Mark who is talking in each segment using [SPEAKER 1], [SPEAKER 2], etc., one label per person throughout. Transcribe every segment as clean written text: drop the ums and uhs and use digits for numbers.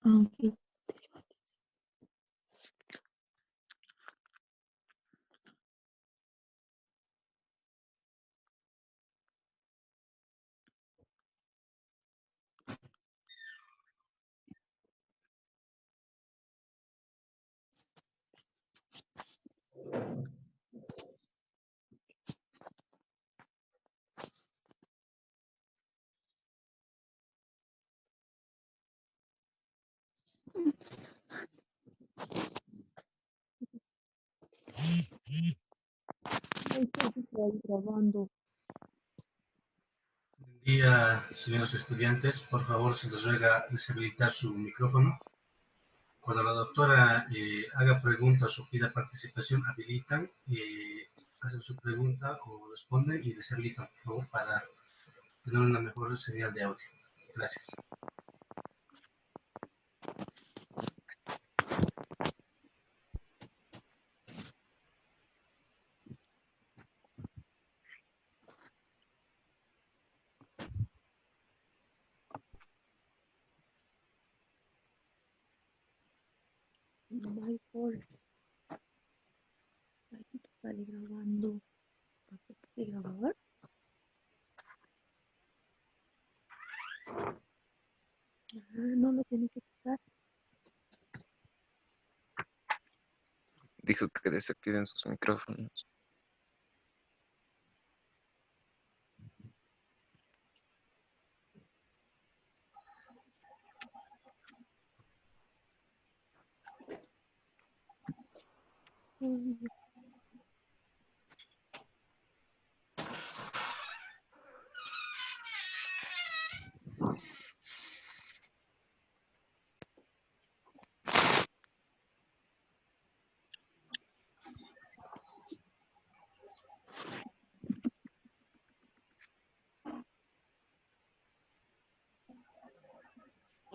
[SPEAKER 1] Ok. Estoy grabando.
[SPEAKER 2] Buen día, señores estudiantes. Por favor, se les ruega deshabilitar su micrófono. Cuando la doctora haga preguntas o pida participación, habilitan, hacen su pregunta o responden y deshabilitan, por favor, para tener una mejor señal de audio. Gracias.
[SPEAKER 1] Bye por. Aquí sale grabando. ¿Para qué puede grabar? No lo tiene que quitar.
[SPEAKER 3] Dijo que desactiven sus micrófonos.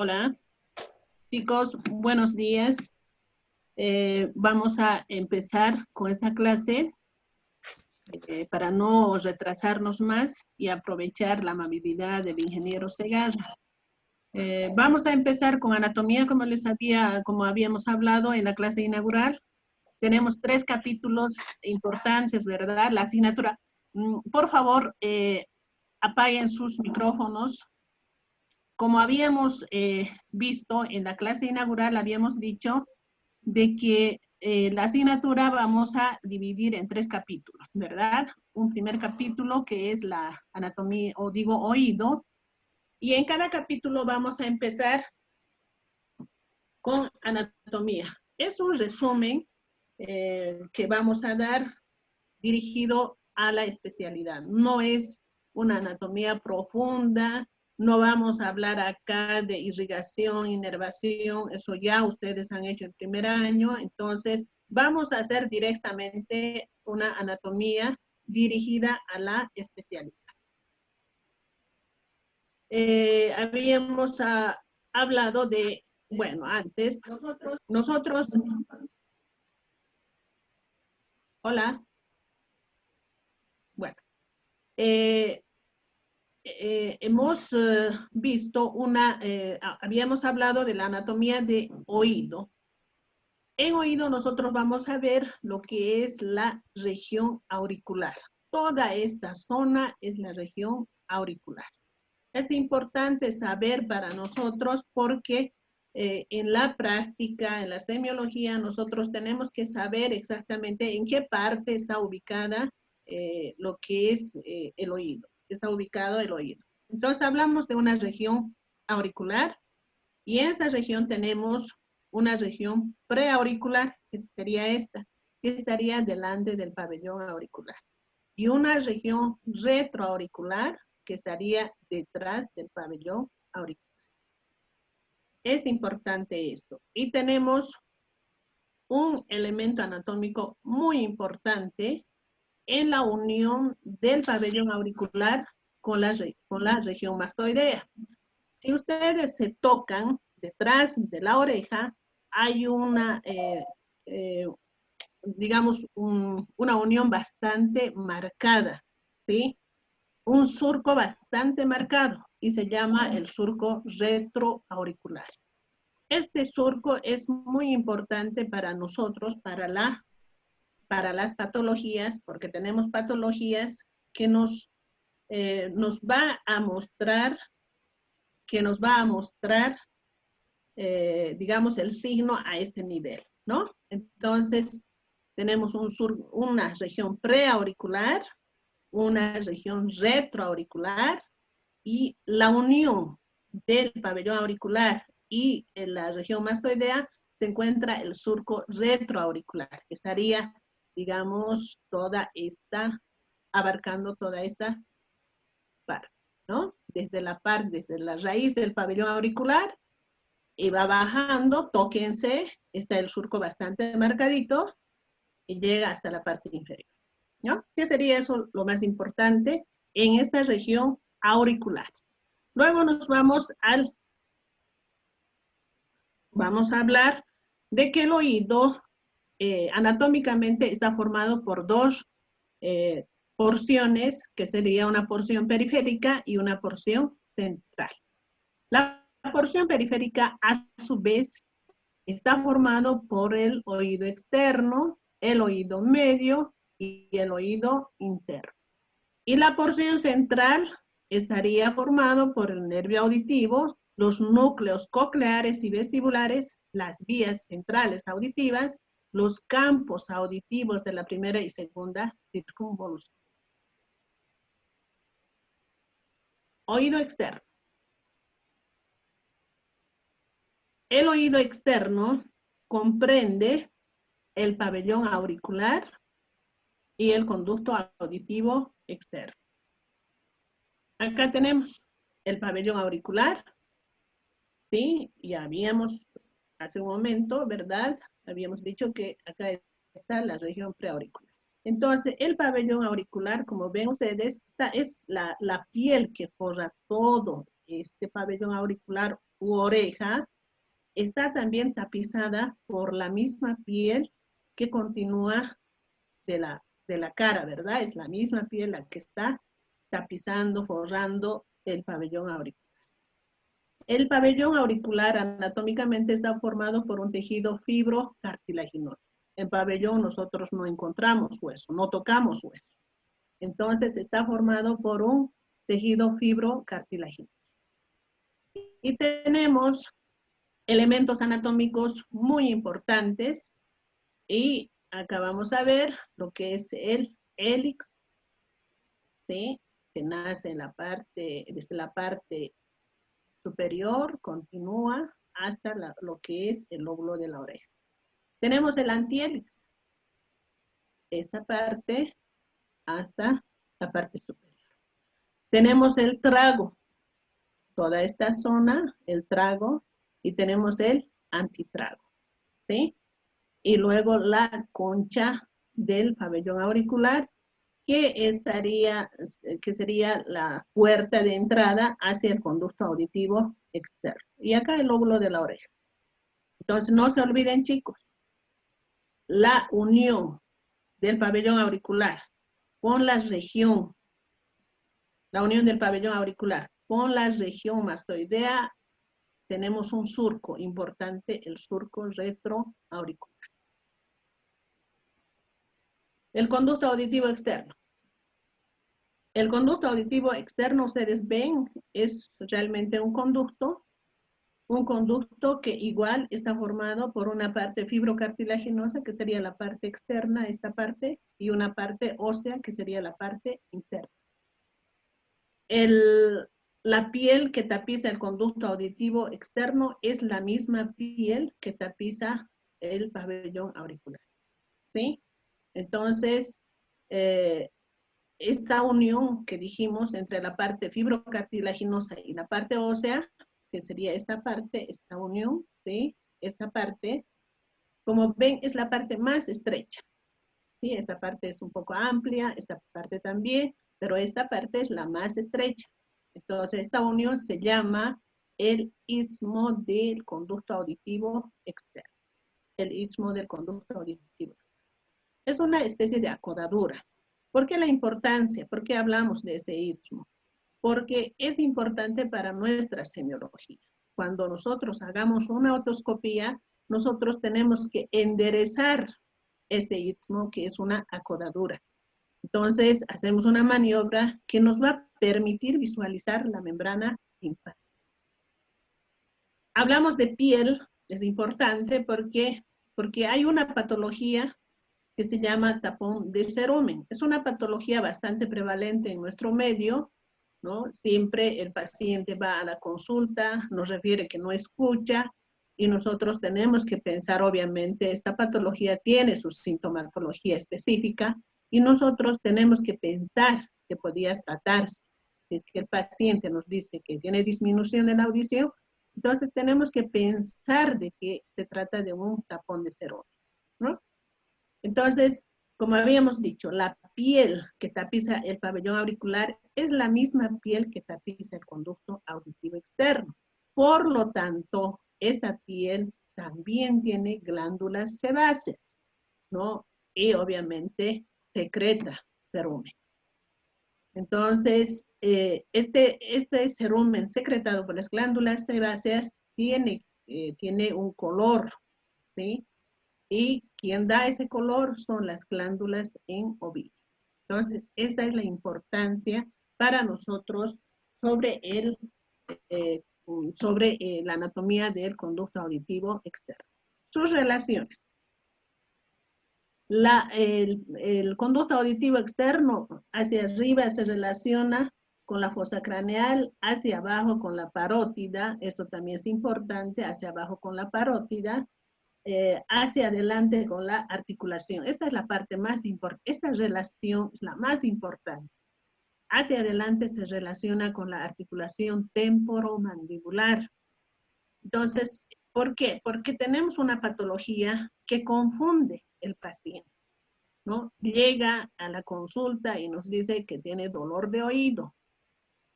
[SPEAKER 4] Hola, chicos, buenos días. Vamos a empezar con esta clase para no retrasarnos más y aprovechar la amabilidad del ingeniero Segarra. Vamos a empezar con anatomía, como habíamos hablado en la clase inaugural. Tenemos 3 capítulos importantes, ¿verdad? La asignatura. Por favor, apaguen sus micrófonos. Como habíamos visto en la clase inaugural, habíamos dicho de que la asignatura vamos a dividir en 3 capítulos, ¿verdad? Un primer capítulo que es la anatomía, o digo oído, y en cada capítulo vamos a empezar con anatomía. Es un resumen que vamos a dar dirigido a la especialidad. No es una anatomía profunda, no vamos a hablar acá de irrigación, inervación, eso ya ustedes han hecho el primer año, entonces vamos a hacer directamente una anatomía dirigida a la especialidad. Habíamos hablado de, bueno, antes, nosotros, hola, bueno, hemos visto habíamos hablado de la anatomía de oído. En oído nosotros vamos a ver lo que es la región auricular. Toda esta zona es la región auricular. Es importante saber para nosotros porque en la práctica, en la semiología, nosotros tenemos que saber exactamente en qué parte está ubicada lo que es el oído. Está ubicado el oído. Entonces hablamos de una región auricular y en esa región tenemos una región preauricular, que sería esta, que estaría delante del pabellón auricular. Y una región retroauricular, que estaría detrás del pabellón auricular. Es importante esto. Y tenemos un elemento anatómico muy importante en la unión del pabellón auricular con la región mastoidea. Si ustedes se tocan detrás de la oreja, hay una, digamos, una unión bastante marcada, ¿sí? Un surco bastante marcado y se llama el surco retroauricular. Este surco es muy importante para nosotros, para las patologías, porque tenemos patologías que nos va a mostrar, digamos, el signo a este nivel, ¿no? Entonces, tenemos una región preauricular, una región retroauricular, y la unión del pabellón auricular y en la región mastoidea se encuentra el surco retroauricular, que estaría, digamos, abarcando toda esta parte, ¿no? Desde la raíz del pabellón auricular y va bajando, tóquense, está el surco bastante marcadito y llega hasta la parte inferior, ¿no? ¿Qué sería eso lo más importante en esta región auricular? Luego vamos a hablar de que el oído anatómicamente está formado por dos porciones, que sería una porción periférica y una porción central. La porción periférica, a su vez, está formado por el oído externo, el oído medio y el oído interno. Y la porción central estaría formado por el nervio auditivo, los núcleos cocleares y vestibulares, las vías centrales auditivas, los campos auditivos de la primera y segunda circunvolución. Oído externo. El oído externo comprende el pabellón auricular y el conducto auditivo externo. Acá tenemos el pabellón auricular, ¿sí? Ya habíamos, hace un momento, ¿verdad? Habíamos dicho que acá está la región preauricular. Entonces, el pabellón auricular, como ven ustedes, esta es la piel que forra todo este pabellón auricular u oreja. Está también tapizada por la misma piel que continúa de la cara, ¿verdad? Es la misma piel la que está tapizando, forrando el pabellón auricular. El pabellón auricular anatómicamente está formado por un tejido fibrocartilaginoso. En pabellón nosotros no encontramos hueso, no tocamos hueso. Entonces está formado por un tejido fibrocartilaginoso. Y tenemos elementos anatómicos muy importantes y acá vamos a ver lo que es el hélix, ¿sí? Que nace desde la parte superior, continúa hasta lo que es el lóbulo de la oreja. Tenemos el antihélix, esta parte hasta la parte superior. Tenemos el trago, toda esta zona, el trago, y tenemos el antitrago, ¿sí? Y luego la concha del pabellón auricular, que sería la puerta de entrada hacia el conducto auditivo externo. Y acá el lóbulo de la oreja. Entonces, no se olviden, chicos, la unión del pabellón auricular con la unión del pabellón auricular con la región mastoidea, tenemos un surco importante, el surco retroauricular. El conducto auditivo externo. El conducto auditivo externo, ustedes ven, es realmente un conducto que igual está formado por una parte fibrocartilaginosa, que sería la parte externa, esta parte, y una parte ósea, que sería la parte interna. La piel que tapiza el conducto auditivo externo es la misma piel que tapiza el pabellón auricular, ¿sí? Entonces, esta unión que dijimos entre la parte fibrocartilaginosa y la parte ósea, que sería esta parte, esta unión, ¿sí? Esta parte como ven, es la parte más estrecha. ¿Sí? Esta parte es un poco amplia, esta parte también, pero esta parte es la más estrecha. Entonces, esta unión se llama el istmo del conducto auditivo externo. El istmo del conducto auditivo externo. Es una especie de acodadura. ¿Por qué la importancia? ¿Por qué hablamos de este istmo? Porque es importante para nuestra semiología. Cuando nosotros hagamos una otoscopía, nosotros tenemos que enderezar este istmo, que es una acodadura. Entonces, hacemos una maniobra que nos va a permitir visualizar la membrana timpánica. Hablamos de piel, es importante porque hay una patología que se llama tapón de cerumen. Es una patología bastante prevalente en nuestro medio, ¿no? Siempre el paciente va a la consulta, nos refiere que no escucha, y nosotros tenemos que pensar, obviamente, esta patología tiene su sintomatología específica, y nosotros tenemos que pensar que podría tratarse. Si es que el paciente nos dice que tiene disminución de la audición, entonces tenemos que pensar de que se trata de un tapón de cerumen, ¿no? Entonces, como habíamos dicho, la piel que tapiza el pabellón auricular es la misma piel que tapiza el conducto auditivo externo. Por lo tanto, esta piel también tiene glándulas sebáceas, ¿no? Y obviamente secreta cerumen. Entonces, este cerumen secretado por las glándulas sebáceas tiene un color, ¿sí? Y quien da ese color son las glándulas en ovillo. Entonces, esa es la importancia para nosotros sobre la anatomía del conducto auditivo externo. Sus relaciones. El conducto auditivo externo hacia arriba se relaciona con la fosa craneal, hacia abajo con la parótida, esto también es importante, hacia abajo con la parótida, hacia adelante con la articulación. Esta es la parte más importante, esta relación es la más importante. Hacia adelante se relaciona con la articulación temporomandibular. Entonces, ¿por qué? Porque tenemos una patología que confunde el paciente, ¿no? Llega a la consulta y nos dice que tiene dolor de oído.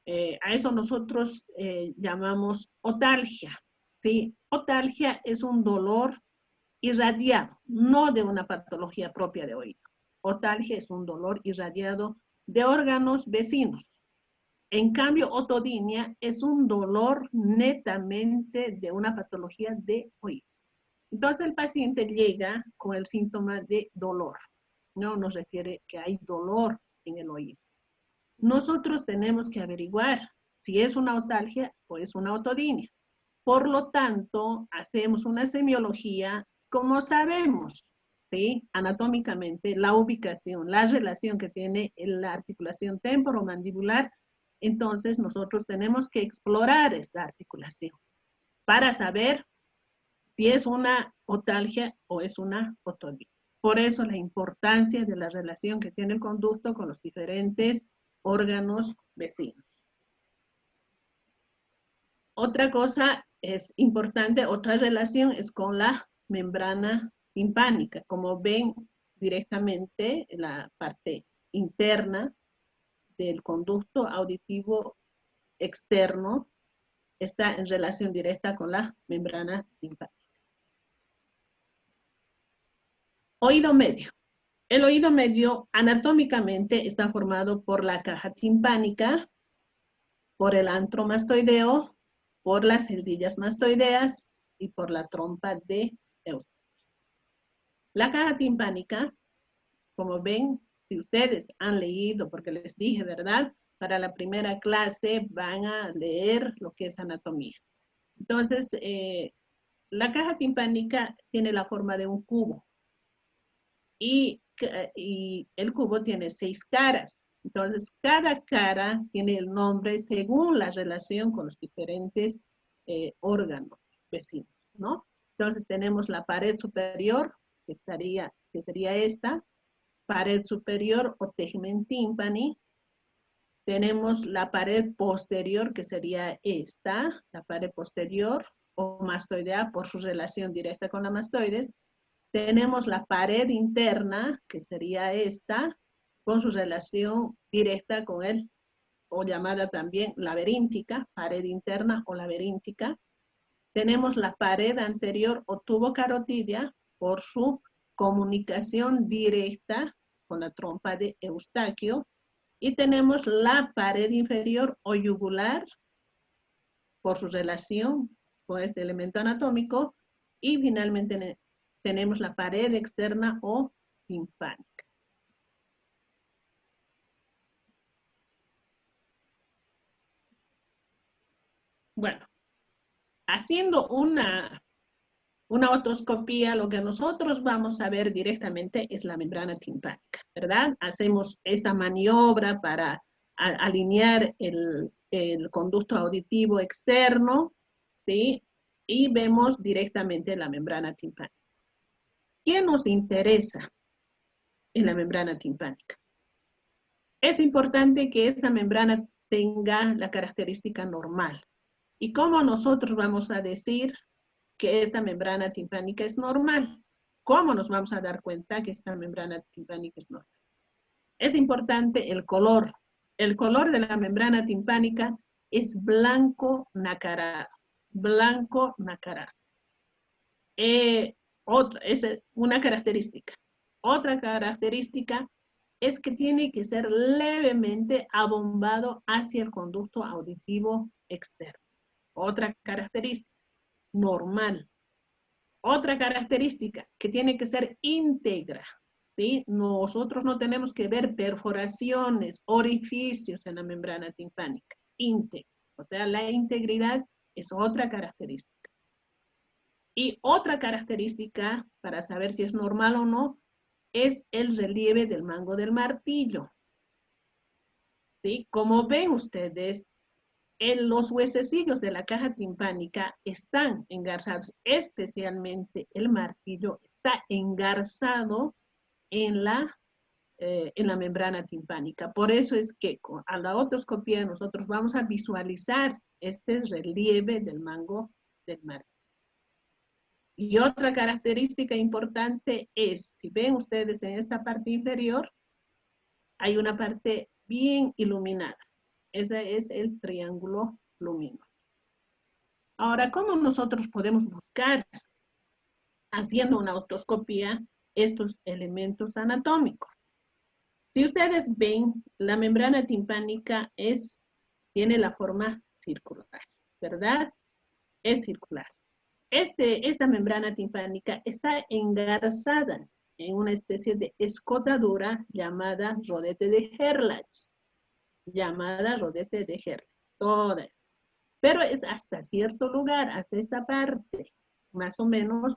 [SPEAKER 4] A eso nosotros llamamos otalgia, ¿sí? Otalgia es un dolor irradiado, no de una patología propia de oído. Otalgia es un dolor irradiado de órganos vecinos. En cambio, otodinia es un dolor netamente de una patología de oído. Entonces el paciente llega con el síntoma de dolor, ¿no? Nos refiere que hay dolor en el oído. Nosotros tenemos que averiguar si es una otalgia o es una otodinia. Por lo tanto, hacemos una semiología. Como sabemos, ¿sí? Anatómicamente, la ubicación, la relación que tiene la articulación temporomandibular, entonces nosotros tenemos que explorar esta articulación para saber si es una otalgia o es una otodinia. Por eso la importancia de la relación que tiene el conducto con los diferentes órganos vecinos. Otra cosa es importante, otra relación es con la membrana timpánica. Como ven directamente, la parte interna del conducto auditivo externo está en relación directa con la membrana timpánica. Oído medio. El oído medio anatómicamente está formado por la caja timpánica, por el antro mastoideo, por las celdillas mastoideas y por la trompa de Eustaquio. La caja timpánica, como ven, si ustedes han leído, porque les dije, ¿verdad? Para la primera clase van a leer lo que es anatomía. Entonces, la caja timpánica tiene la forma de un cubo. Y el cubo tiene 6 caras. Entonces, cada cara tiene el nombre según la relación con los diferentes órganos vecinos, ¿no? Entonces, tenemos la pared superior, que sería esta, pared superior o tegmen timpani. Tenemos la pared posterior, que sería esta, la pared posterior o mastoidea por su relación directa con la mastoides. Tenemos la pared interna, que sería esta, con su relación directa con el, o llamada también laberíntica, pared interna o laberíntica. Tenemos la pared anterior o tubo carotidia por su comunicación directa con la trompa de Eustaquio. Y tenemos la pared inferior o yugular por su relación con este elemento anatómico. Y finalmente tenemos la pared externa o timpánica. Bueno, haciendo una otoscopía, lo que nosotros vamos a ver directamente es la membrana timpánica, ¿verdad? Hacemos esa maniobra para alinear el conducto auditivo externo, ¿sí? Y vemos directamente la membrana timpánica. ¿Qué nos interesa en la membrana timpánica? Es importante que esta membrana tenga la característica normal. ¿Y cómo nosotros vamos a decir que esta membrana timpánica es normal? ¿Cómo nos vamos a dar cuenta que esta membrana timpánica es normal? Es importante el color. El color de la membrana timpánica es blanco nacarado. Blanco nacarado. Es una característica. Otra característica es que tiene que ser levemente abombado hacia el conducto auditivo externo. Otra característica, normal. Otra característica, que tiene que ser íntegra, ¿sí? Nosotros no tenemos que ver perforaciones, orificios en la membrana timpánica. Íntegra. O sea, la integridad es otra característica. Y otra característica, para saber si es normal o no, es el relieve del mango del martillo. ¿Sí? Como ven ustedes, los huesecillos de la caja timpánica están engarzados, especialmente el martillo está engarzado en la membrana timpánica. Por eso es que a la otoscopía nosotros vamos a visualizar este relieve del mango del martillo. Y otra característica importante es, si ven ustedes en esta parte inferior, hay una parte bien iluminada. Ese es el triángulo luminoso. Ahora, ¿cómo nosotros podemos buscar, haciendo una otoscopía, estos elementos anatómicos? Si ustedes ven, la membrana timpánica tiene la forma circular, ¿verdad? Es circular. Esta membrana timpánica está engarzada en una especie de escotadura llamada rodete de Herlach. Toda esta. Pero es hasta cierto lugar, hasta esta parte, más o menos,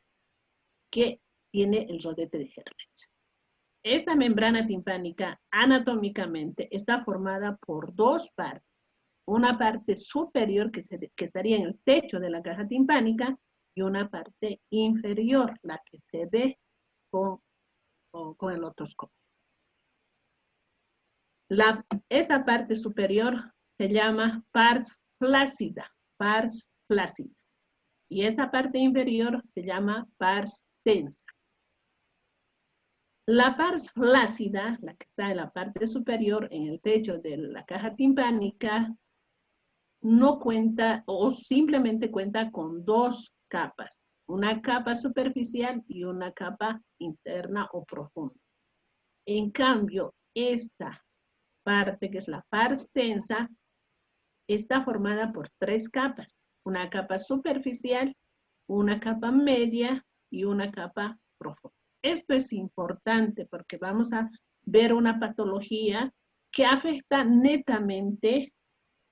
[SPEAKER 4] que tiene el rodete de Herlach. Esta membrana timpánica, anatómicamente, está formada por dos partes. Una parte superior que estaría en el techo de la caja timpánica y una parte inferior, la que se ve con el otoscopio. Esta parte superior se llama pars flácida, y esta parte inferior se llama pars tensa. La pars flácida, la que está en la parte superior, en el techo de la caja timpánica, no cuenta o simplemente cuenta con dos capas, una capa superficial y una capa interna o profunda. En cambio, esta parte, que es la pars tensa, está formada por tres capas, una capa superficial, una capa media y una capa profunda. Esto es importante porque vamos a ver una patología que afecta netamente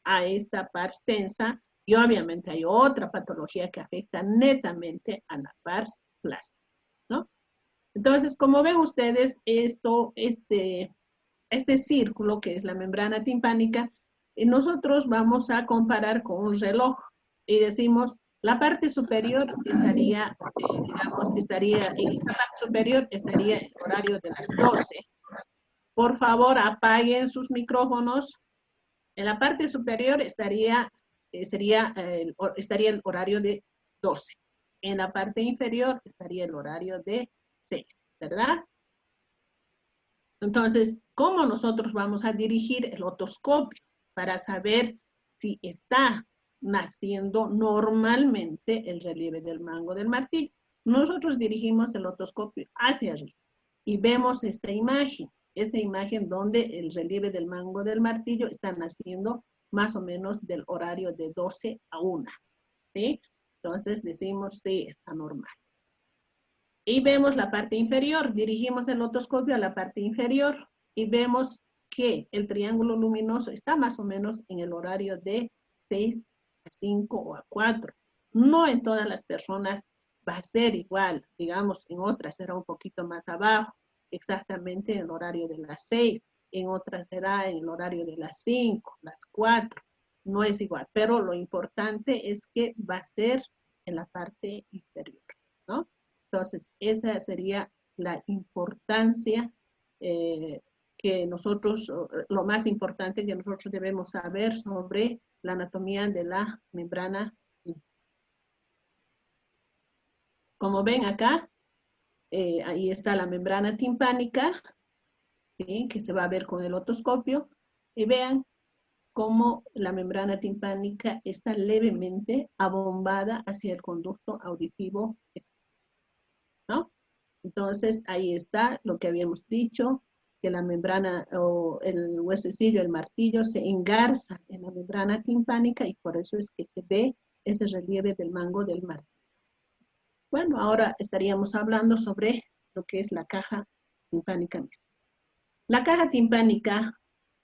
[SPEAKER 4] a esta pars tensa y obviamente hay otra patología que afecta netamente a la pars flácida, ¿no? Entonces, como ven ustedes, este círculo que es la membrana timpánica, nosotros vamos a comparar con un reloj y decimos, la parte superior estaría, en esta parte superior estaría el horario de las 12. Por favor, apaguen sus micrófonos. En la parte superior estaría el horario de 12. En la parte inferior estaría el horario de 6, ¿verdad? Entonces, ¿cómo nosotros vamos a dirigir el otoscopio para saber si está naciendo normalmente el relieve del mango del martillo? Nosotros dirigimos el otoscopio hacia arriba y vemos esta imagen donde el relieve del mango del martillo está naciendo más o menos del horario de 12 a 1, ¿sí? Entonces decimos, sí, está normal. Y vemos la parte inferior, dirigimos el otoscopio a la parte inferior y vemos que el triángulo luminoso está más o menos en el horario de 6 a 5 o a 4. No en todas las personas va a ser igual, digamos, en otras será un poquito más abajo, exactamente en el horario de las 6, en otras será en el horario de las 5, las 4, no es igual, pero lo importante es que va a ser en la parte inferior, ¿no? Entonces, esa sería la importancia que nosotros, lo más importante que nosotros debemos saber sobre la anatomía de la membrana. Como ven acá, ahí está la membrana timpánica, ¿sí? Que se va a ver con el otoscopio, y vean cómo la membrana timpánica está levemente abombada hacia el conducto auditivo, ¿no? Entonces, ahí está lo que habíamos dicho, que la membrana o el huesecillo, el martillo, se engarza en la membrana timpánica y por eso es que se ve ese relieve del mango del martillo. Bueno, ahora estaríamos hablando sobre lo que es la caja timpánica misma. La caja timpánica,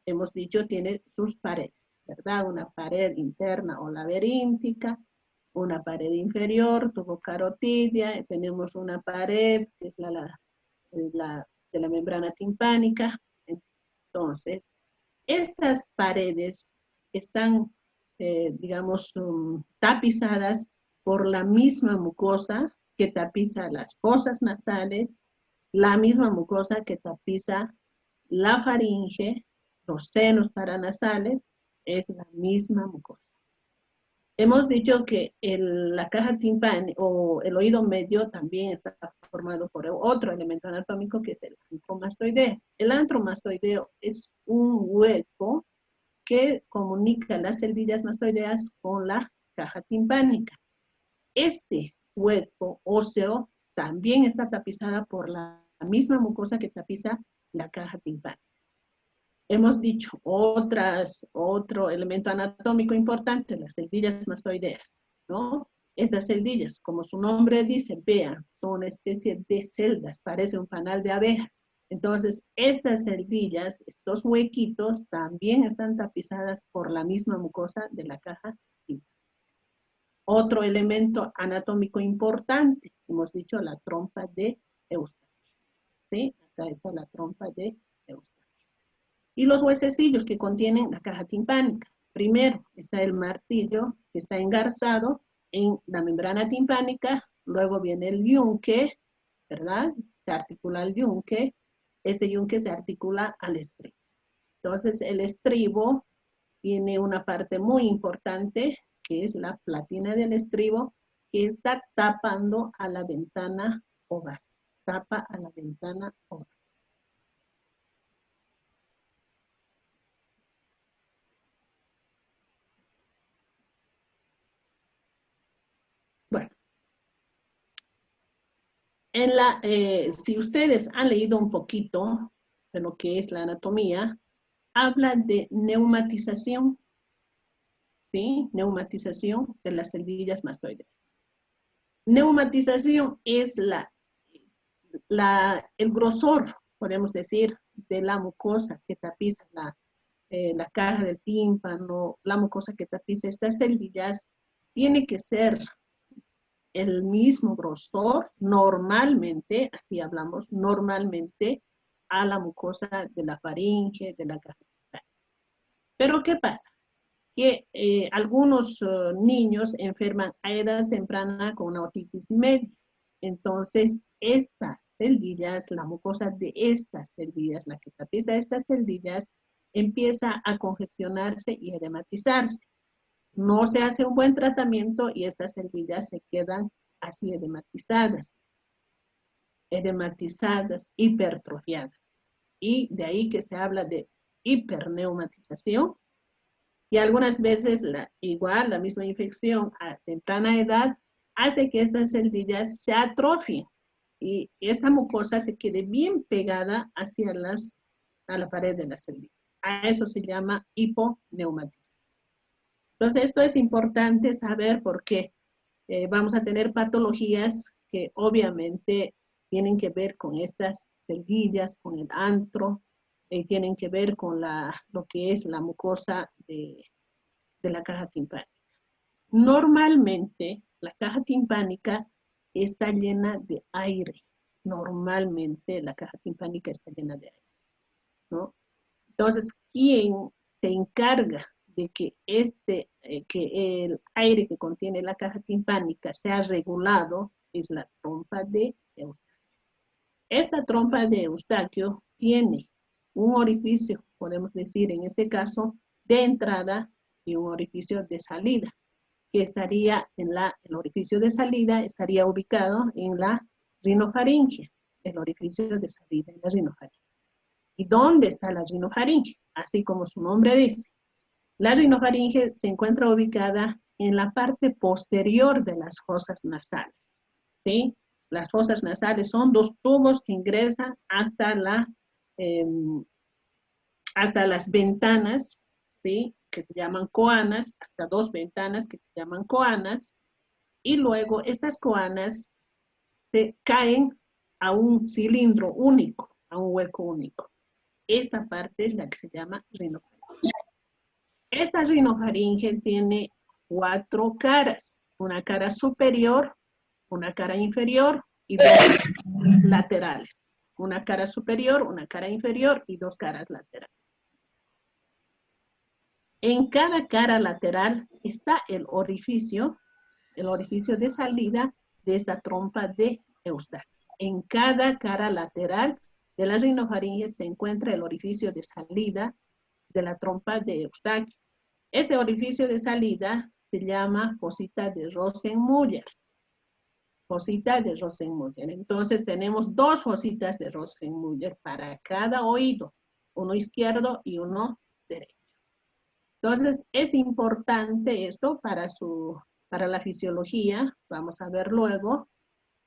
[SPEAKER 4] hemos dicho, tiene sus paredes, ¿verdad? Una pared interna o laberíntica, una pared inferior, tubo carotidia, tenemos una pared que es de la membrana timpánica. Entonces, estas paredes están, digamos, tapizadas por la misma mucosa que tapiza las fosas nasales, la misma mucosa que tapiza la faringe, los senos paranasales, es la misma mucosa. Hemos dicho que la caja timpánica o el oído medio también está formado por otro elemento anatómico que es el antromastoideo. El antromastoideo es un hueco que comunica las celdillas mastoideas con la caja timpánica. Este hueco óseo también está tapizada por la misma mucosa que tapiza la caja timpánica. Hemos dicho otro elemento anatómico importante, las celdillas mastoideas, ¿no? Estas celdillas, como su nombre dice, vean, son una especie de celdas, parece un panal de abejas. Entonces, estas celdillas, estos huequitos, también están tapizadas por la misma mucosa de la caja timpánica. Otro elemento anatómico importante, hemos dicho la trompa de Eustaquio, ¿sí? Acá está la trompa de Eustaquio. Y los huesecillos que contienen la caja timpánica. Primero está el martillo que está engarzado en la membrana timpánica, luego viene el yunque, ¿verdad? Se articula el yunque, este yunque se articula al estribo. Entonces el estribo tiene una parte muy importante que es la platina del estribo que está tapando a la ventana oval, tapa a la ventana oval. Bueno, si ustedes han leído un poquito de lo que es la anatomía, habla de neumatización, ¿sí? Neumatización de las celdillas mastoideas. Neumatización es el grosor, podemos decir, de la mucosa que tapiza la caja del tímpano, la mucosa que tapiza estas celdillas, tiene que ser el mismo grosor, normalmente, así hablamos, normalmente a la mucosa de la faringe, de la caja timpánica. Pero ¿qué pasa? Que algunos niños enferman a edad temprana con una otitis media. Entonces, estas celdillas, la mucosa de estas celdillas, la que tapiza estas celdillas, empieza a congestionarse y edematizarse. No se hace un buen tratamiento y estas celdillas se quedan así edematizadas. edematizadas, hipertrofiadas. Y de ahí que se habla de hiperneumatización. Y algunas veces igual la misma infección a temprana edad hace que estas celdillas se atrofien y esta mucosa se quede bien pegada a la pared de las celdillas. A eso se llama hiponeumatización. Entonces esto es importante saber porque vamos a tener patologías que obviamente tienen que ver con estas celdillas, con el antro, tienen que ver con lo que es la mucosa de la caja timpánica. Normalmente, la caja timpánica está llena de aire. Normalmente, la caja timpánica está llena de aire, ¿no? Entonces, ¿quién se encarga de que que el aire que contiene la caja timpánica sea regulado? Es la trompa de Eustaquio. Esta trompa de Eustaquio tiene un orificio, podemos decir en este caso, de entrada y un orificio de salida, que estaría el orificio de salida estaría ubicado en la rinofaringe, el orificio de salida en la rinofaringe. ¿Y dónde está la rinofaringe? Así como su nombre dice. La rinofaringe se encuentra ubicada en la parte posterior de las fosas nasales, ¿sí? Las fosas nasales son dos tubos que ingresan hasta las ventanas, ¿sí? Que se llaman coanas, hasta dos ventanas que se llaman coanas, y luego estas coanas se caen a un cilindro único, a un hueco único. Esta parte es la que se llama rinofaringe. Esta rinofaringe tiene 4 caras, una cara superior, una cara inferior y 2 laterales. Una cara superior, una cara inferior y 2 caras laterales. En cada cara lateral está el orificio de salida de esta trompa de Eustaquio. En cada cara lateral de la rinofaringe se encuentra el orificio de salida de la trompa de Eustaquio. Este orificio de salida se llama fosita de Rosenmuller. Fosita de Rosenmuller. Entonces tenemos 2 fositas de Rosenmuller para cada oído, uno izquierdo y uno derecho. Entonces, es importante esto para la fisiología, vamos a ver luego,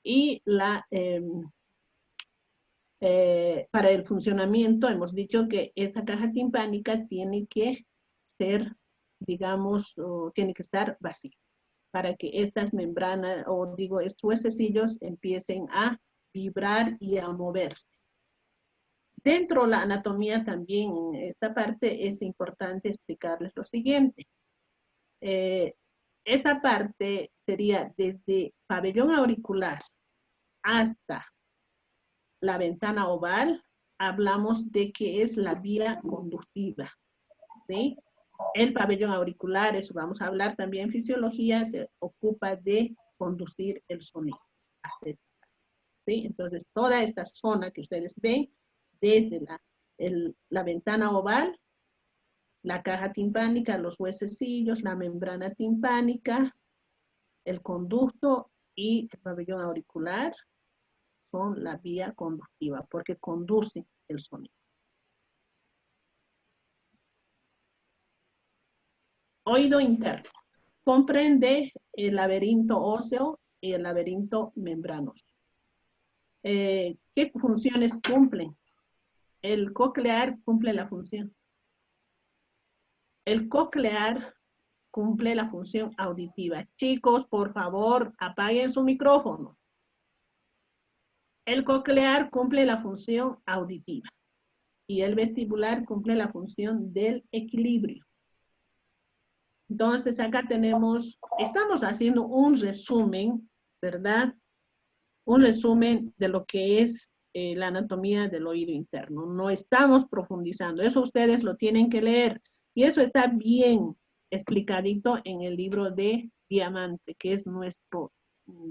[SPEAKER 4] y para el funcionamiento, hemos dicho que esta caja timpánica tiene que ser, digamos, tiene que estar vacía, para que estas membranas, estos huesecillos empiecen a vibrar y a moverse. Dentro de la anatomía también, en esta parte es importante explicarles lo siguiente. Esta parte sería desde pabellón auricular hasta la ventana oval, hablamos de que es la vía conductiva, ¿sí? El pabellón auricular, eso vamos a hablar también en fisiología, se ocupa de conducir el sonido hasta esta parte, ¿sí? Entonces, toda esta zona que ustedes ven, desde la ventana oval, la caja timpánica, los huesecillos, la membrana timpánica, el conducto y el pabellón auricular son la vía conductiva porque conducen el sonido. Oído interno. Comprende el laberinto óseo y el laberinto membranoso. ¿Qué funciones cumplen? El coclear cumple la función. El coclear cumple la función auditiva. Chicos, por favor, apaguen su micrófono. El coclear cumple la función auditiva y el vestibular cumple la función del equilibrio. Entonces, acá estamos haciendo un resumen, ¿verdad? Un resumen de lo que es la anatomía del oído interno. No estamos profundizando, eso ustedes lo tienen que leer. Y eso está bien explicadito en el libro de Diamante, que es nuestro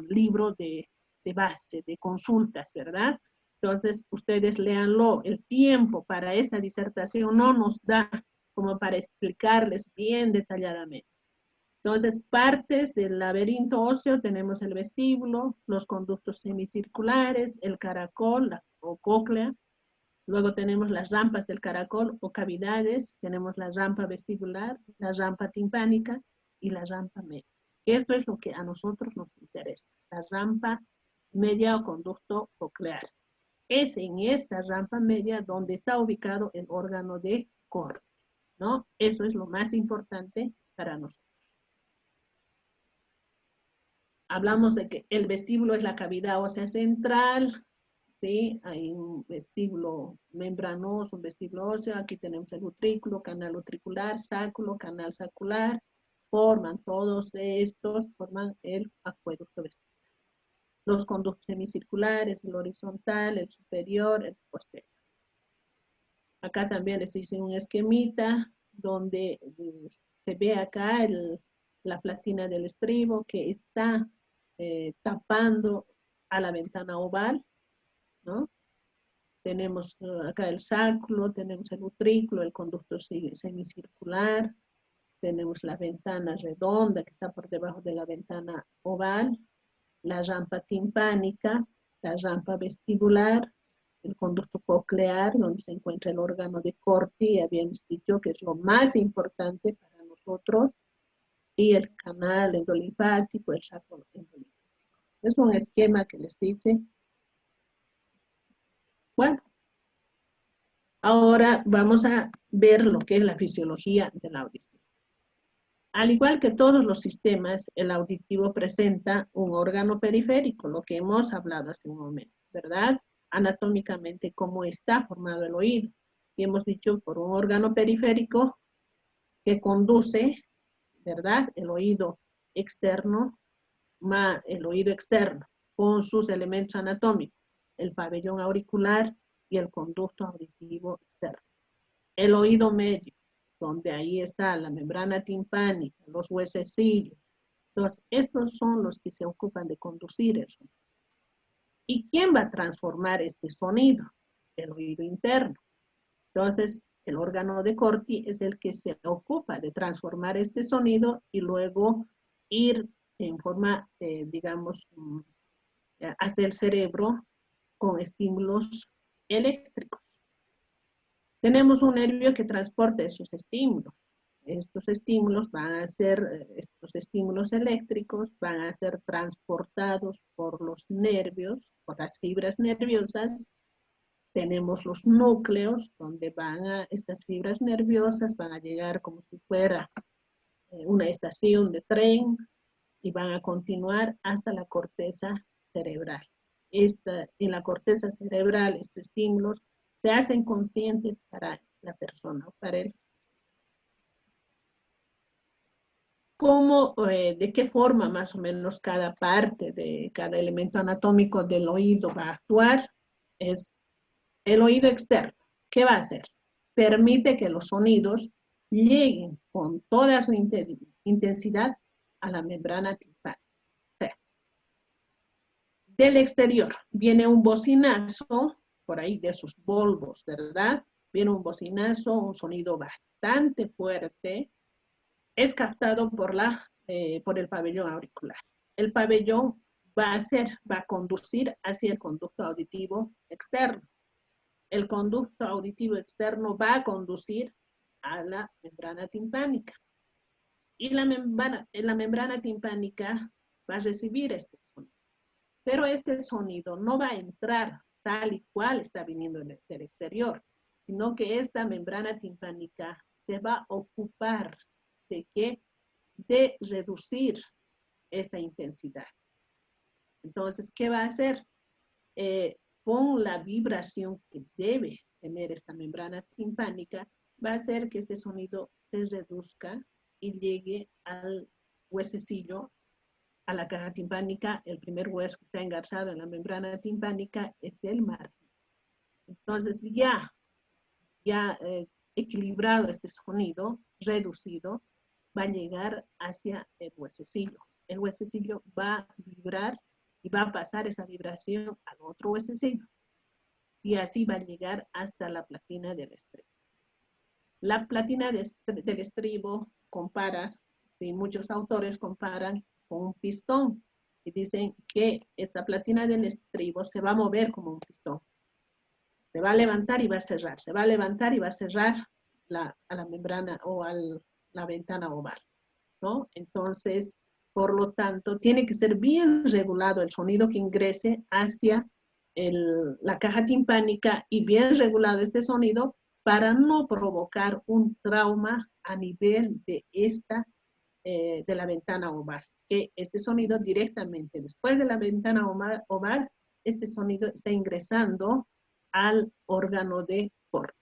[SPEAKER 4] libro de base, de consultas, ¿verdad? Entonces, ustedes léanlo. El tiempo para esta disertación no nos da como para explicarles bien detalladamente. Entonces, partes del laberinto óseo tenemos el vestíbulo, los conductos semicirculares, el caracol o cóclea. Luego tenemos las rampas del caracol o cavidades, tenemos la rampa vestibular, la rampa timpánica y la rampa media. Esto es lo que a nosotros nos interesa, la rampa media o conducto coclear. Es en esta rampa media donde está ubicado el órgano de Corti, ¿no? Eso es lo más importante para nosotros. Hablamos de que el vestíbulo es la cavidad ósea central, ¿sí? Hay un vestíbulo membranoso, un vestíbulo óseo, aquí tenemos el utrículo, canal utricular, sáculo, canal sacular, todos estos forman el acueducto vestibular. Los conductos semicirculares, el horizontal, el superior, el posterior. Acá también les hice un esquemita donde se ve acá la platina del estribo que está tapando a la ventana oval, ¿no? Tenemos acá el sáculo, tenemos el utrículo, el conducto semicircular, tenemos la ventana redonda que está por debajo de la ventana oval, la rampa timpánica, la rampa vestibular, el conducto coclear, donde se encuentra el órgano de Corti, habíamos dicho que es lo más importante para nosotros, y el canal endolinfático, el saco endolinfático. Es un esquema que les dice. Bueno, ahora vamos a ver lo que es la fisiología de la audición. Al igual que todos los sistemas, el auditivo presenta un órgano periférico, lo que hemos hablado hace un momento, ¿verdad? Anatómicamente, cómo está formado el oído. Y hemos dicho por un órgano periférico que conduce, ¿verdad? El oído externo, más el oído externo, con sus elementos anatómicos, el pabellón auricular y el conducto auditivo externo. El oído medio, donde ahí está la membrana timpánica, los huesecillos. Entonces, estos son los que se ocupan de conducir el sonido. ¿Y quién va a transformar este sonido? El oído interno. Entonces, el órgano de Corti es el que se ocupa de transformar este sonido y luego ir en forma, digamos, hasta el cerebro con estímulos eléctricos. Tenemos un nervio que transporta esos estímulos. Estos estímulos van a ser, estos estímulos eléctricos van a ser transportados por los nervios, por las fibras nerviosas. Tenemos los núcleos, donde estas fibras nerviosas van a llegar como si fuera una estación de tren y van a continuar hasta la corteza cerebral. En la corteza cerebral, estos estímulos se hacen conscientes para la persona, para él. ¿Cómo, de qué forma más o menos cada parte de cada elemento anatómico del oído va a actuar? Es el oído externo. ¿Qué va a hacer? Permite que los sonidos lleguen con toda su intensidad a la membrana timpánica. O sea, del exterior viene un bocinazo, por ahí de sus bulbos, ¿verdad? Viene un bocinazo, un sonido bastante fuerte, es captado por el pabellón auricular. El pabellón va a conducir hacia el conducto auditivo externo. El conducto auditivo externo va a conducir a la membrana timpánica. Y la membrana timpánica va a recibir este sonido. Pero este sonido no va a entrar tal y cual está viniendo del exterior, sino que esta membrana timpánica se va a ocupar de qué? De reducir esta intensidad. Entonces, ¿qué va a hacer? Con la vibración que debe tener esta membrana timpánica, va a hacer que este sonido se reduzca y llegue al huesecillo, a la caja timpánica. El primer hueso que está engarzado en la membrana timpánica es el margen. Entonces, ya equilibrado este sonido, reducido, va a llegar hacia el huesecillo. El huesecillo va a vibrar y va a pasar esa vibración al otro huesecillo. Y así va a llegar hasta la platina del estribo. La platina del estribo compara ¿sí? Muchos autores comparan con un pistón y dicen que esta platina del estribo se va a mover como un pistón. Se va a levantar y va a cerrar, se va a levantar y va a cerrar a la membrana o a la ventana oval, ¿no? Entonces, por lo tanto, tiene que ser bien regulado el sonido que ingrese hacia la caja timpánica y bien regulado este sonido para no provocar un trauma a nivel de de la ventana oval. Que este sonido directamente después de la ventana oval, este sonido está ingresando al órgano de Corti.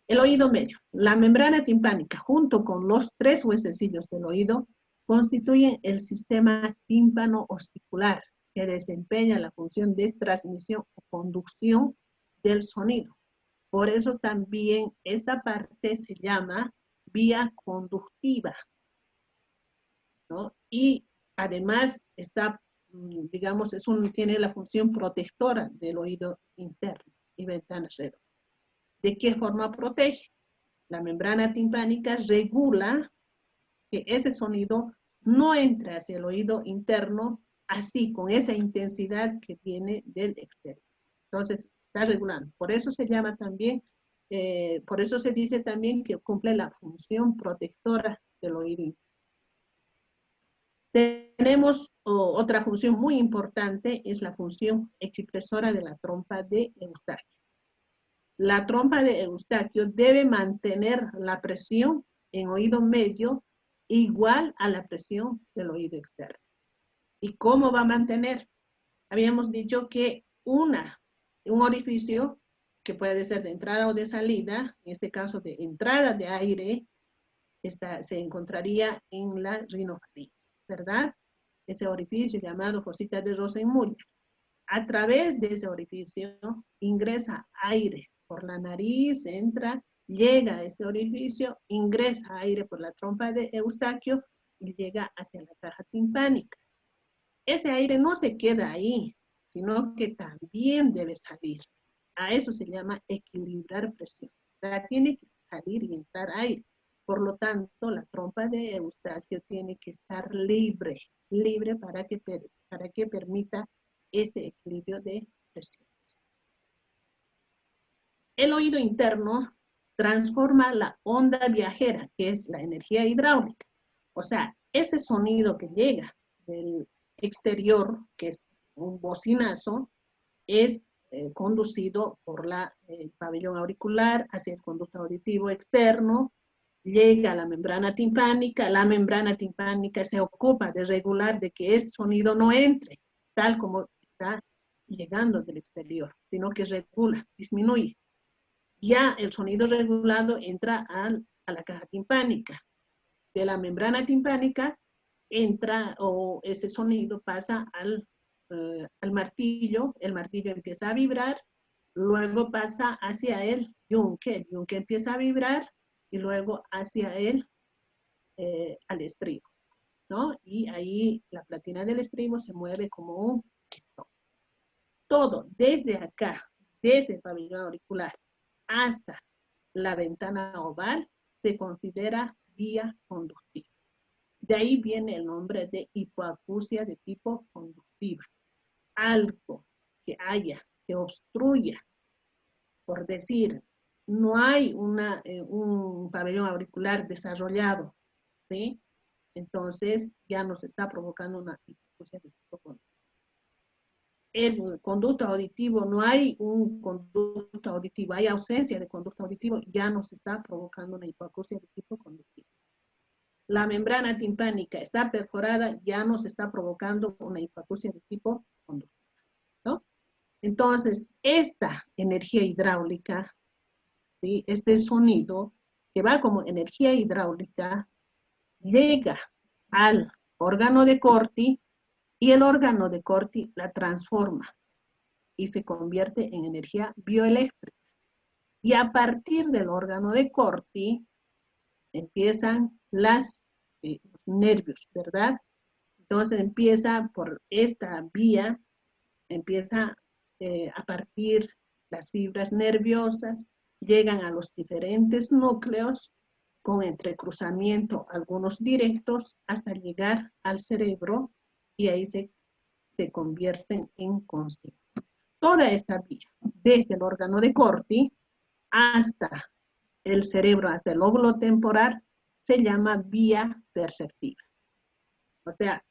[SPEAKER 4] El oído medio. La membrana timpánica junto con los 3 huesecillos del oído constituyen el sistema tímpano-osticular que desempeña la función de transmisión o conducción del sonido. Por eso también esta parte se llama vía conductiva, ¿no? Y además está, digamos, tiene la función protectora del oído interno y ventanas redondas. ¿De qué forma protege? La membrana timpánica regula que ese sonido no entre hacia el oído interno así, con esa intensidad que viene del exterior. Entonces, está regulando. Por eso se llama también, por eso se dice también que cumple la función protectora del oído interno. Tenemos otra función muy importante, es la función equipresora de la trompa de Eustaquio. La trompa de Eustaquio debe mantener la presión en oído medio igual a la presión del oído externo. ¿Y cómo va a mantener? Habíamos dicho que un orificio, que puede ser de entrada o de salida, en este caso de entrada de aire, se encontraría en la rinofaringe, ¿verdad? Ese orificio llamado fosita de Rosen-Muller. A través de ese orificio ingresa aire por la nariz, entra, llega a este orificio, ingresa aire por la trompa de Eustaquio y llega hacia la caja timpánica. Ese aire no se queda ahí, sino que también debe salir. A eso se llama equilibrar presión. O sea, tiene que salir y entrar aire. Por lo tanto, la trompa de Eustaquio tiene que estar libre para que permita este equilibrio de presiones. El oído interno transforma la onda viajera, que es la energía hidráulica. O sea, ese sonido que llega del exterior, que es un bocinazo, es conducido por el pabellón auricular hacia el conducto auditivo externo, llega a la membrana timpánica se ocupa de regular de que este sonido no entre, tal como está llegando del exterior, sino que regula, disminuye. Ya el sonido regulado entra a la caja timpánica. De la membrana timpánica entra, o ese sonido pasa al martillo, el martillo empieza a vibrar, luego pasa hacia el yunque empieza a vibrar, y luego hacia al estribo, ¿no? Y ahí la platina del estribo se mueve como un pistón. Todo, desde acá, desde el pabellón auricular hasta la ventana oval, se considera vía conductiva. De ahí viene el nombre de hipoacusia de tipo conductiva. Algo que obstruya, por decir, no hay un pabellón auricular desarrollado, ¿sí? Entonces ya nos está provocando una hipoacusia de tipo conductiva. El conducto auditivo, no hay un conducto auditivo, hay ausencia de conducto auditivo, ya nos está provocando una hipoacusia de tipo conductivo. La membrana timpánica está perforada, ya nos está provocando una hipoacusia de tipo conductivo, ¿no? Entonces, esta energía hidráulica, ¿sí? Este sonido que va como energía hidráulica, llega al órgano de Corti y el órgano de Corti la transforma y se convierte en energía bioeléctrica. Y a partir del órgano de Corti empiezan los nervios, ¿verdad? Entonces empieza por esta vía, empieza a partir las fibras nerviosas, llegan a los diferentes núcleos con entrecruzamiento, algunos directos, hasta llegar al cerebro y ahí se convierten en conciencia. Toda esta vía, desde el órgano de Corti hasta el cerebro, hasta el lóbulo temporal, se llama vía perceptiva. O sea,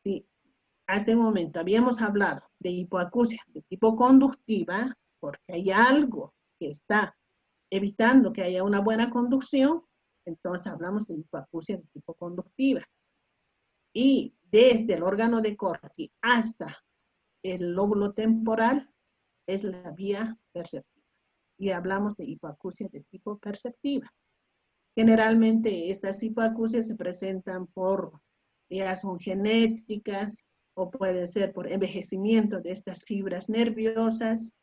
[SPEAKER 4] si hace un momento habíamos hablado de hipoacusia de tipo conductiva, porque hay algo que está evitando que haya una buena conducción, entonces hablamos de hipoacusia de tipo conductiva. Y desde el órgano de Corti hasta el lóbulo temporal es la vía perceptiva. Y hablamos de hipoacusia de tipo perceptiva. Generalmente estas hipoacusias se presentan por, ya son genéticas, o puede ser por envejecimiento de estas fibras nerviosas,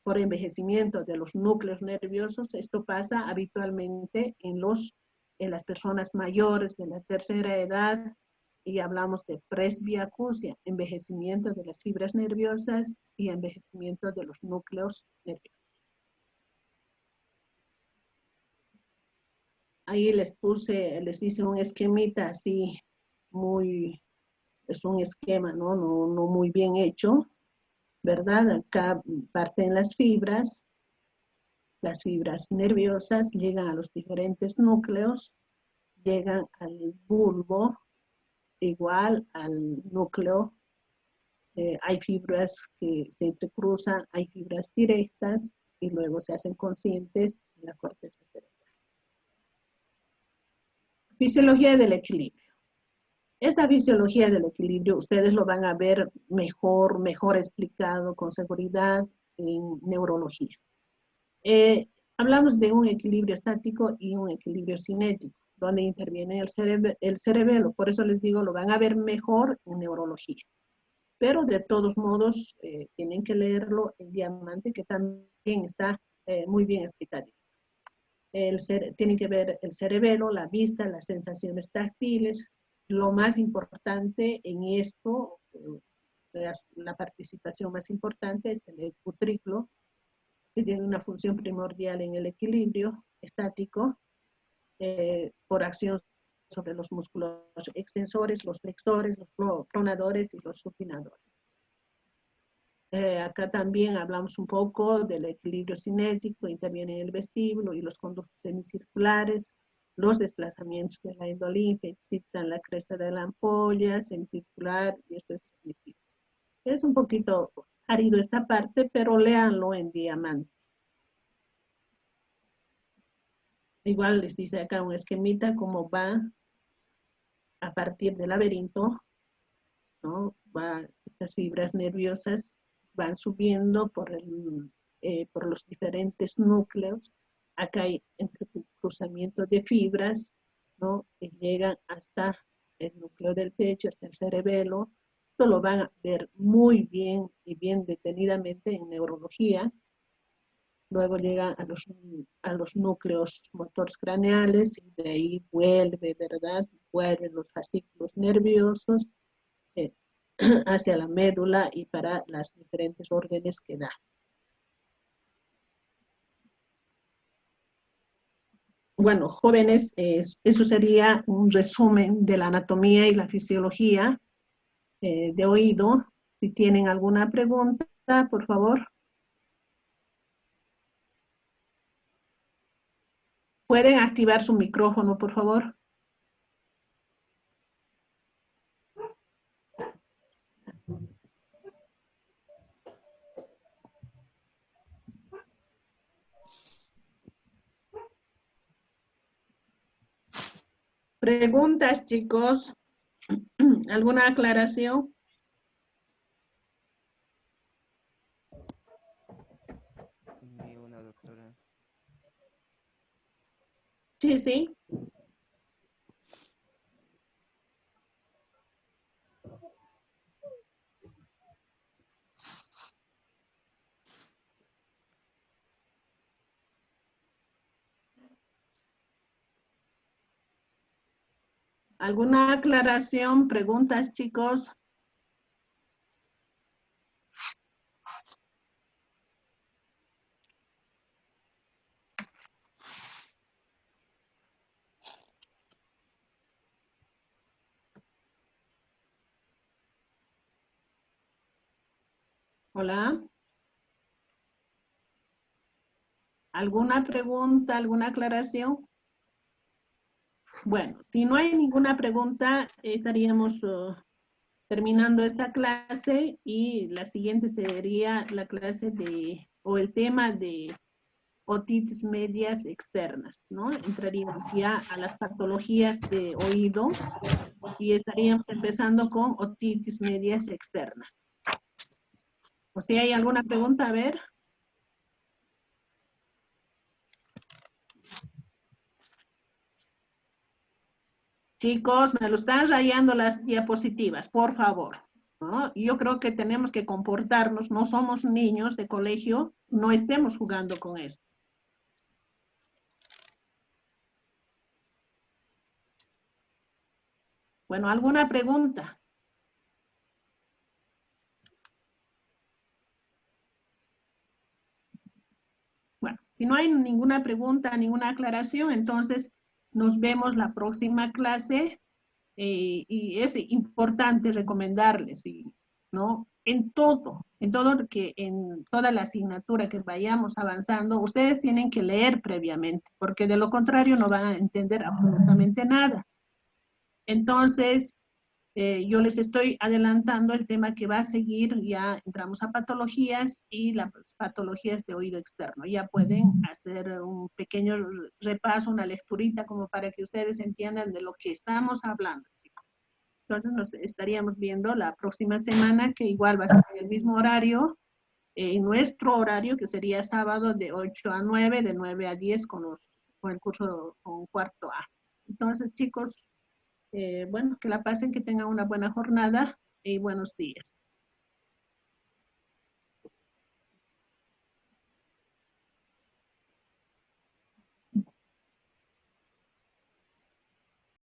[SPEAKER 4] por envejecimiento de los núcleos nerviosos. Esto pasa habitualmente en las personas mayores de la tercera edad, y hablamos de presbiacusia, envejecimiento de las fibras nerviosas y envejecimiento de los núcleos nerviosos. Ahí les hice un esquemita así, es un esquema, ¿no? No muy bien hecho, ¿verdad? Acá parten las fibras nerviosas llegan a los diferentes núcleos, llegan al bulbo, igual al núcleo. Hay fibras que se entrecruzan, hay fibras directas y luego se hacen conscientes en la corteza cerebral. Fisiología del equilibrio. Esta fisiología del equilibrio ustedes lo van a ver mejor explicado con seguridad en neurología. Hablamos de un equilibrio estático y un equilibrio cinético, donde interviene el cerebelo. Por eso les digo, lo van a ver mejor en neurología. Pero de todos modos, tienen que leerlo en Diamante, que también está muy bien explicado. Tienen que ver el cerebelo, la vista, las sensaciones táctiles. Lo más importante en esto, la participación más importante es el cutriclo, que tiene una función primordial en el equilibrio estático, por acción sobre los músculos extensores, los flexores, los pronadores y los supinadores. Acá también hablamos un poco del equilibrio cinético, interviene en el vestíbulo y los conductos semicirculares, los desplazamientos de la endolinfa excitan la cresta de la ampolla semicircular y esto es transmitido. Es un poquito árido esta parte, pero léanlo en Diamante. Igual les dice acá un esquemita cómo va a partir del laberinto, ¿no? Estas fibras nerviosas van subiendo por los diferentes núcleos. Acá hay entrecruzamiento de fibras, ¿no? Que llegan hasta el núcleo del techo, hasta el cerebelo. Esto lo van a ver muy bien y bien detenidamente en neurología. Luego llega a los núcleos motores craneales y de ahí vuelve, ¿verdad? Vuelven los fascículos nerviosos hacia la médula y para las diferentes órdenes que da. Bueno, jóvenes, eso sería un resumen de la anatomía y la fisiología de oído. Si tienen alguna pregunta, por favor. ¿Pueden activar su micrófono, por favor? Preguntas, chicos. ¿Alguna aclaración?
[SPEAKER 3] Ni una, doctora.
[SPEAKER 4] Sí, sí. ¿Alguna aclaración? Preguntas, chicos. Hola. ¿Alguna pregunta, alguna aclaración? Bueno, si no hay ninguna pregunta, estaríamos terminando esta clase y la siguiente sería la clase de, o el tema de otitis medias externas, ¿no? Entraríamos ya a las patologías de oído y estaríamos empezando con otitis medias externas. O si hay alguna pregunta, a ver. Chicos, me lo están rayando las diapositivas, por favor, ¿no? Yo creo que tenemos que comportarnos, no somos niños de colegio, no estemos jugando con eso. Bueno, ¿alguna pregunta? Bueno, si no hay ninguna pregunta, ninguna aclaración, entonces nos vemos la próxima clase y es importante recomendarles, ¿no? En todo en toda la asignatura que vayamos avanzando, ustedes tienen que leer previamente, porque de lo contrario no van a entender absolutamente nada. Entonces, yo les estoy adelantando el tema que va a seguir, ya entramos a patologías y las patologías de oído externo. Ya pueden hacer un pequeño repaso, una lecturita como para que ustedes entiendan de lo que estamos hablando, chicos. Entonces nos estaríamos viendo la próxima semana, que igual va a ser en el mismo horario, nuestro horario, que sería sábado de 8 a 9, de 9 a 10 con el curso con cuarto A. Entonces, chicos, bueno, que la pasen, que tengan una buena jornada y buenos días.